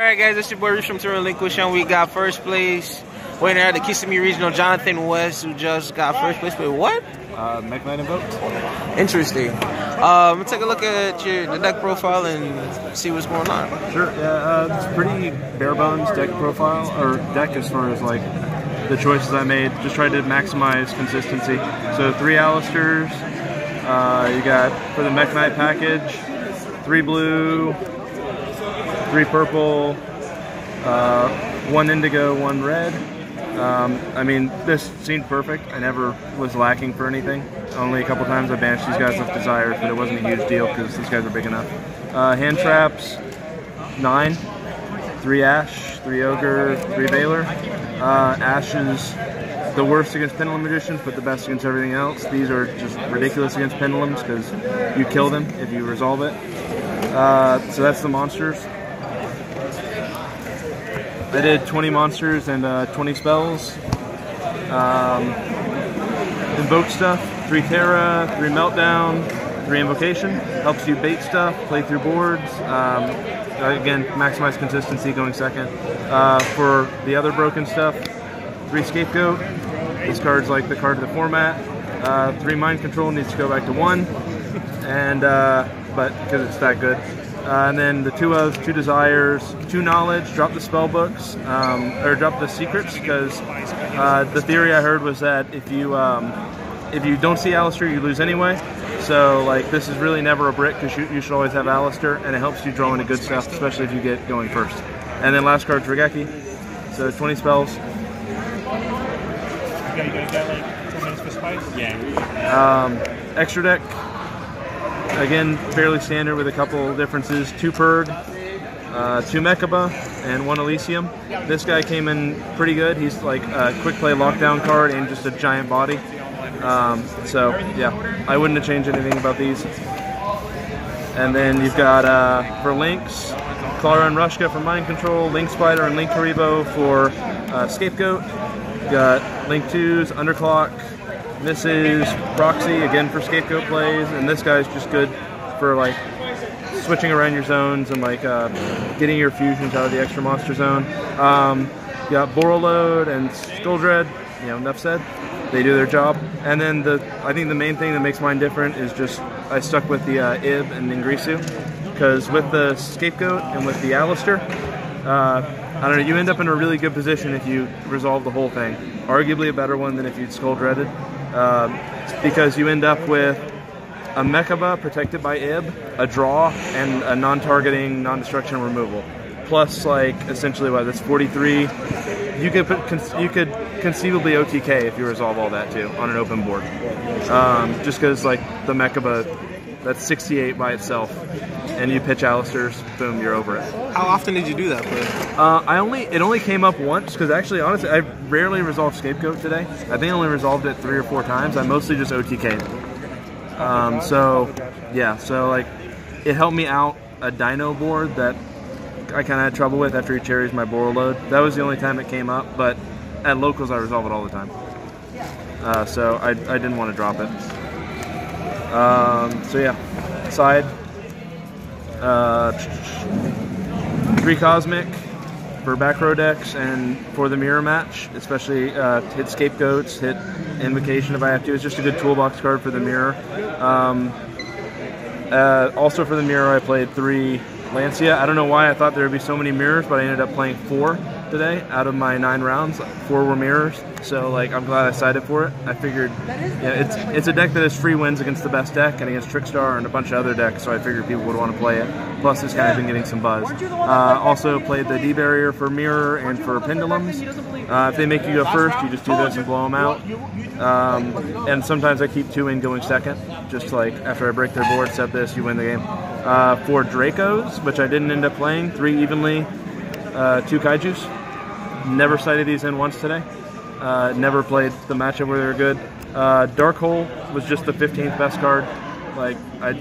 Alright guys, it's your boy Rich from Relinquish, and we got first place. Waiting at the Kississimee Regional, Jonathan West, who just got first place. Wait, what? Mekk-Kngihts Invoked. Interesting. Let's take a look at the deck profile and see what's going on. Sure, yeah, it's pretty bare bones deck profile, or deck as far as like the choices I made. Just tried to maximize consistency. So 3 Alistairs, you got for the Mekk-Kngihts package, 3 blue, 3 purple, 1 indigo, 1 red. I mean, this seemed perfect. I never was lacking for anything. Only a couple times I banished these guys with desires, but it wasn't a huge deal because these guys are big enough. Hand traps, 9, 3 Ash, 3 Ogre, 3 Veiler. Ash is the worst against Pendulum Magicians, but the best against everything else. These are just ridiculous against Pendulums because you kill them if you resolve it. So that's the monsters. I did 20 monsters and 20 spells. Invoked stuff, 3 Terra, 3 Meltdown, 3 Invocation. Helps you bait stuff, play through boards. Again, maximize consistency going second. For the other broken stuff, 3 Scapegoat. This card's like the card of the format. 3 Mind Control needs to go back to 1. And, but because it's that good. And then the 2 of 2 Desires, 2 Knowledge, drop the spell books, or drop the secrets, because the theory I heard was that if you don't see Alistair, you lose anyway. So like this is really never a brick because you should always have Alistair, and it helps you draw into good stuff, especially if you get going first. And then last card's Regeki, so 20 spells. You got like 10 minutes for spice? Yeah. Extra deck. Again, fairly standard with a couple differences. 2 Purg, 2 Mekaba, and 1 Elysium. This guy came in pretty good. He's like a quick play lockdown card and just a giant body. So yeah, I wouldn't have changed anything about these. And then you've got for Lynx, Clara and Rushka for Mind Control, Link Spider and Link Haribo for Scapegoat. You got Link 2's Underclock, Mrs. Proxy, again for Scapegoat plays, and this guy's just good for like switching around your zones and like getting your fusions out of the extra monster zone. You got Borreload and Skulldread, you know, enough said. They do their job. And then I think the main thing that makes mine different is just I stuck with the Ib and Ningrisu, because with the Scapegoat and with the Alistair, I don't know, you end up in a really good position if you resolve the whole thing. Arguably a better one than if you'd Skulldreaded. Because you end up with a Mekaba protected by Ib, a draw, and a non-targeting, non-destruction removal. Plus, like, essentially, what, that's 43. You could conceivably OTK if you resolve all that, too, on an open board. Just because, like, the Mekaba, that's 68 by itself. And you pitch Alistairs, boom, you're over it. How often did you do that play? It only came up once, because actually, honestly, I rarely resolved Scapegoat today. I think I only resolved it 3 or 4 times. I mostly just OTK'd. So, yeah, so like, it helped me out a Dino board that I kind of had trouble with after he cherries my Borreload. That was the only time it came up, but at locals I resolve it all the time. So I didn't want to drop it. So yeah, side. 3 Cosmic for back row decks and for the mirror match, especially hit Scapegoats, hit Invocation if I have to. It's just a good toolbox card for the mirror. Also for the mirror I played 3 Lancia. I don't know why I thought there would be so many mirrors, but I ended up playing 4 today out of my 9 rounds. 4 were mirrors, so like I'm glad I sided for it. I figured, yeah, it's a deck that has free wins against the best deck and against Trickstar and a bunch of other decks, so I figured people would want to play it. Plus, it's kind of been getting some buzz. Also played the D barrier for mirror and for pendulums. If they make you go first, you just do this and blow them out. And sometimes I keep 2 in going second, just like after I break their board, set this, you win the game. For Dracos, which I didn't end up playing, 3 evenly, 2 Kaijus. Never cited these in once today. Never played the matchup where they were good. Dark Hole was just the 15th best card. Like, I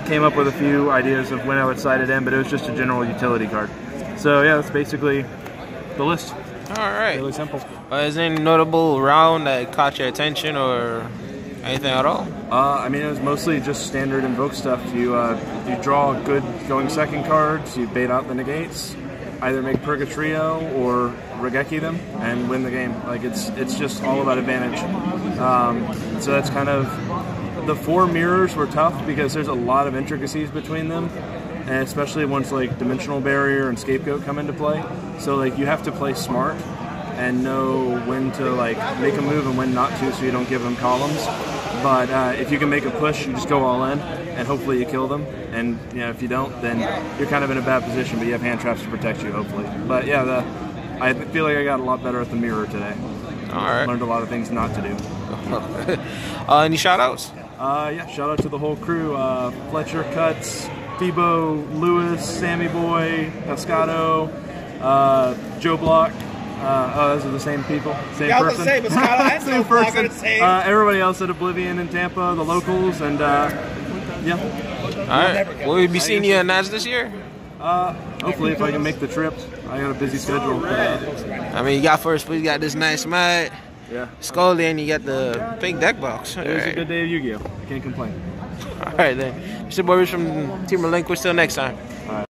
came up with a few ideas of when I would cite it in, but it was just a general utility card. So yeah, that's basically the list. Alright. Really simple. Is there any notable round that caught your attention or anything at all? I mean, it was mostly just standard Invoke stuff. You draw good going second cards, you bait out the negates, either make Purgatrio or Regeki them and win the game. Like it's just all about advantage. So that's kind of the 4 mirrors were tough because there's a lot of intricacies between them, and especially once like Dimensional Barrier and Scapegoat come into play. So like you have to play smart and know when to like make a move and when not to, so you don't give them columns. But if you can make a push, you just go all in, and hopefully you kill them. And if you don't, then you're kind of in a bad position, but you have hand traps to protect you, hopefully. But yeah, I feel like I got a lot better at the mirror today. All right. Learned a lot of things not to do. Any shout-outs? Yeah, shout out to the whole crew. Fletcher, Cuts, Phoebo, Lewis, Sammy Boy, Pescado, Joe Block. Those are the same people, same person. Same person. Everybody else at Oblivion in Tampa, the locals, and yeah. All right. Will we be seeing you at Nats this year? Hopefully, if I can make the trip. I got a busy schedule. I mean, you got first place, you got this nice mat. Yeah. Skull, and you got the pink deck box. It was a good day of Yu-Gi-Oh! I can't complain. All right, then. Mr. Boris from Team Relinquish. Till next time.